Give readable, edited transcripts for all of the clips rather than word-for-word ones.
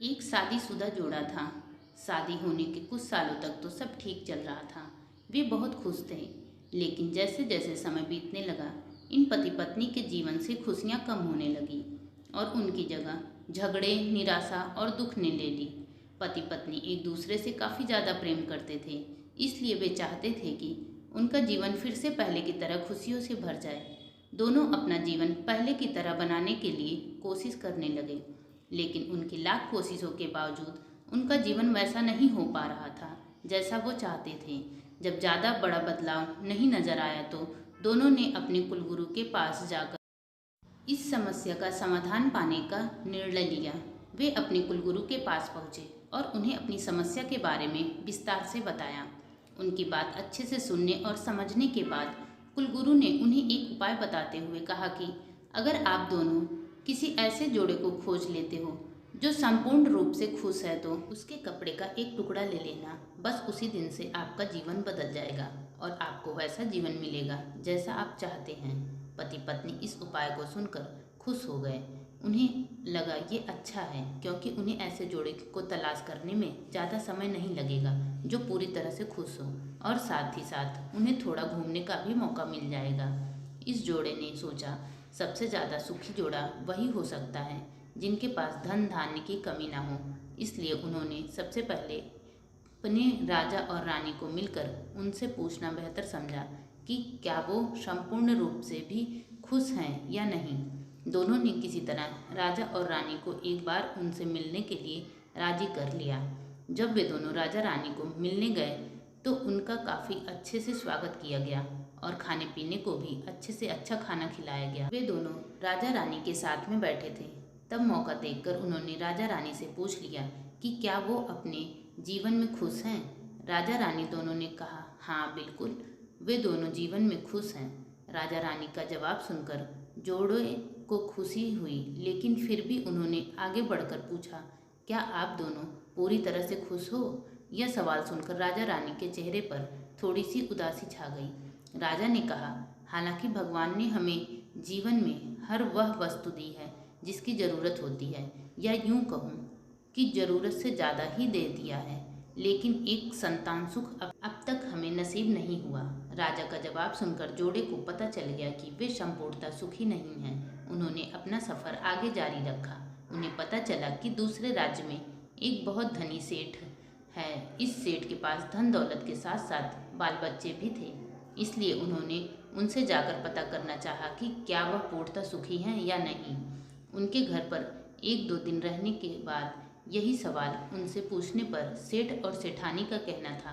एक शादीशुदा जोड़ा था। शादी होने के कुछ सालों तक तो सब ठीक चल रहा था। वे बहुत खुश थे। लेकिन जैसे जैसे समय बीतने लगा, इन पति पत्नी के जीवन से खुशियां कम होने लगी और उनकी जगह झगड़े, निराशा और दुख ने ले ली। पति पत्नी एक दूसरे से काफ़ी ज़्यादा प्रेम करते थे, इसलिए वे चाहते थे कि उनका जीवन फिर से पहले की तरह खुशियों से भर जाए। दोनों अपना जीवन पहले की तरह बनाने के लिए कोशिश करने लगे, लेकिन उनकी लाख कोशिशों के बावजूद उनका जीवन वैसा नहीं हो पा रहा था जैसा वो चाहते थे। जब ज़्यादा बड़ा बदलाव नहीं नजर आया तो दोनों ने अपने कुलगुरु के पास जाकर इस समस्या का समाधान पाने का निर्णय लिया। वे अपने कुलगुरु के पास पहुँचे और उन्हें अपनी समस्या के बारे में विस्तार से बताया। उनकी बात अच्छे से सुनने और समझने के बाद कुलगुरु ने उन्हें एक उपाय बताते हुए कहा कि अगर आप दोनों किसी ऐसे जोड़े को खोज लेते हो जो संपूर्ण रूप से खुश है तो उसके कपड़े का एक टुकड़ा ले लेना। बस उसी दिन से आपका जीवन बदल जाएगा और आपको वैसा जीवन मिलेगा जैसा आप चाहते हैं। पति पत्नी इस उपाय को सुनकर खुश हो गए। उन्हें लगा ये अच्छा है, क्योंकि उन्हें ऐसे जोड़े को तलाश करने में ज़्यादा समय नहीं लगेगा जो पूरी तरह से खुश हो, और साथ ही साथ उन्हें थोड़ा घूमने का भी मौका मिल जाएगा। इस जोड़े ने सोचा, सबसे ज़्यादा सुखी जोड़ा वही हो सकता है जिनके पास धन धान्य की कमी ना हो। इसलिए उन्होंने सबसे पहले अपने राजा और रानी को मिलकर उनसे पूछना बेहतर समझा कि क्या वो संपूर्ण रूप से भी खुश हैं या नहीं। दोनों ने किसी तरह राजा और रानी को एक बार उनसे मिलने के लिए राजी कर लिया। जब वे दोनों राजा रानी को मिलने गए तो उनका काफ़ी अच्छे से स्वागत किया गया और खाने पीने को भी अच्छे से अच्छा खाना खिलाया गया। वे दोनों राजा रानी के साथ में बैठे थे। तब मौका देखकर उन्होंने राजा रानी से पूछ लिया कि क्या वो अपने जीवन में खुश हैं। राजा रानी दोनों ने कहा, हाँ बिल्कुल, वे दोनों जीवन में खुश हैं। राजा रानी का जवाब सुनकर जोड़े को खुशी हुई, लेकिन फिर भी उन्होंने आगे बढ़कर पूछा, क्या आप दोनों पूरी तरह से खुश हो? यह सवाल सुनकर राजा रानी के चेहरे पर थोड़ी सी उदासी छा गई। राजा ने कहा, हालांकि भगवान ने हमें जीवन में हर वह वस्तु दी है जिसकी ज़रूरत होती है, या यूं कहूँ कि ज़रूरत से ज़्यादा ही दे दिया है, लेकिन एक संतान सुख अब तक हमें नसीब नहीं हुआ। राजा का जवाब सुनकर जोड़े को पता चल गया कि वे संपूर्णतः सुखी नहीं हैं। उन्होंने अपना सफ़र आगे जारी रखा। उन्हें पता चला कि दूसरे राज्य में एक बहुत धनी सेठ है। इस सेठ के पास धन दौलत के साथ साथ बाल बच्चे भी थे। इसलिए उन्होंने उनसे जाकर पता करना चाहा कि क्या वह पूर्णतः सुखी हैं या नहीं। उनके घर पर एक दो दिन रहने के बाद यही सवाल उनसे पूछने पर सेठ और सेठानी का कहना था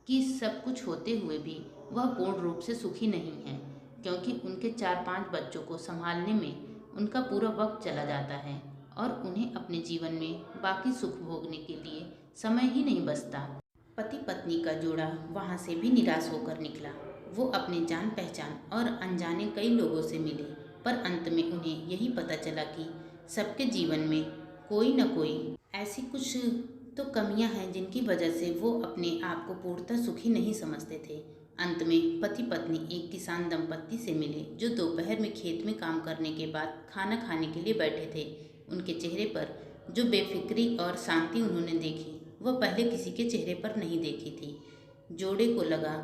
कि सब कुछ होते हुए भी वह पूर्ण रूप से सुखी नहीं है, क्योंकि उनके 4-5 बच्चों को संभालने में उनका पूरा वक्त चला जाता है और उन्हें अपने जीवन में बाकी सुख भोगने के लिए समय ही नहीं बचता। पति पत्नी का जोड़ा वहाँ से भी निराश होकर निकला। वो अपने जान पहचान और अनजाने कई लोगों से मिले, पर अंत में उन्हें यही पता चला कि सबके जीवन में कोई न कोई ऐसी कुछ तो कमियां हैं जिनकी वजह से वो अपने आप को पूर्णतः सुखी नहीं समझते थे। अंत में पति पत्नी एक किसान दंपत्ति से मिले जो दोपहर में खेत में काम करने के बाद खाना खाने के लिए बैठे थे। उनके चेहरे पर जो बेफिक्री और शांति उन्होंने देखी, वह पहले किसी के चेहरे पर नहीं देखी थी। जोड़े को लगा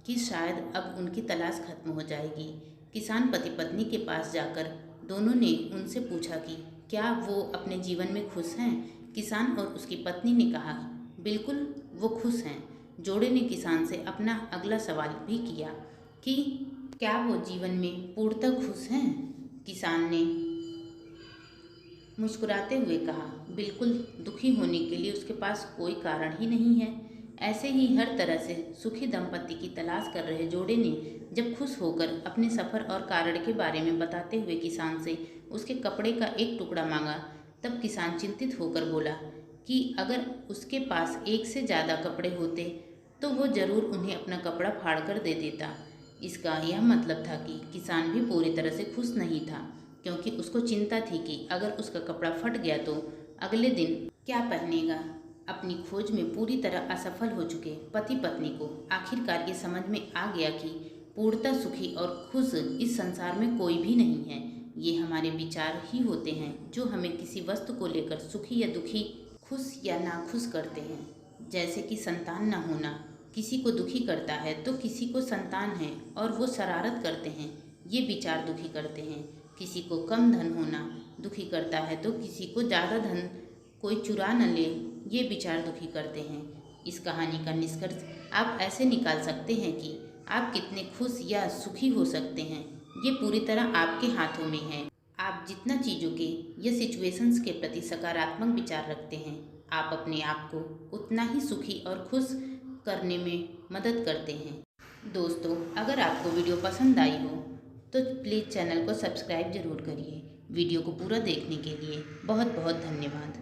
कि शायद अब उनकी तलाश खत्म हो जाएगी। किसान पति पत्नी के पास जाकर दोनों ने उनसे पूछा कि क्या वो अपने जीवन में खुश हैं। किसान और उसकी पत्नी ने कहा, बिल्कुल वो खुश हैं। जोड़े ने किसान से अपना अगला सवाल भी किया कि क्या वो जीवन में पूर्णतः खुश हैं। किसान ने मुस्कुराते हुए कहा, बिल्कुल, दुखी होने के लिए उसके पास कोई कारण ही नहीं है। ऐसे ही हर तरह से सुखी दंपत्ति की तलाश कर रहे जोड़े ने जब खुश होकर अपने सफ़र और कारण के बारे में बताते हुए किसान से उसके कपड़े का एक टुकड़ा मांगा, तब किसान चिंतित होकर बोला कि अगर उसके पास एक से ज़्यादा कपड़े होते तो वो ज़रूर उन्हें अपना कपड़ा फाड़ कर दे देता। इसका यह मतलब था कि किसान भी पूरी तरह से खुश नहीं था, क्योंकि उसको चिंता थी कि अगर उसका कपड़ा फट गया तो अगले दिन क्या पहनेगा। अपनी खोज में पूरी तरह असफल हो चुके पति पत्नी को आखिरकार ये समझ में आ गया कि पूर्णतः सुखी और खुश इस संसार में कोई भी नहीं है। ये हमारे विचार ही होते हैं जो हमें किसी वस्तु को लेकर सुखी या दुखी, खुश या नाखुश करते हैं। जैसे कि संतान न होना किसी को दुखी करता है तो किसी को संतान है और वो शरारत करते हैं, ये विचार दुखी करते हैं। किसी को कम धन होना दुखी करता है तो किसी को ज़्यादा धन कोई चुरा न ले, ये विचार दुखी करते हैं। इस कहानी का निष्कर्ष आप ऐसे निकाल सकते हैं कि आप कितने खुश या सुखी हो सकते हैं, ये पूरी तरह आपके हाथों में है। आप जितना चीज़ों के या सिचुएशंस के प्रति सकारात्मक विचार रखते हैं, आप अपने आप को उतना ही सुखी और खुश करने में मदद करते हैं। दोस्तों, अगर आपको वीडियो पसंद आई हो तो प्लीज़ चैनल को सब्सक्राइब ज़रूर करिए। वीडियो को पूरा देखने के लिए बहुत बहुत धन्यवाद।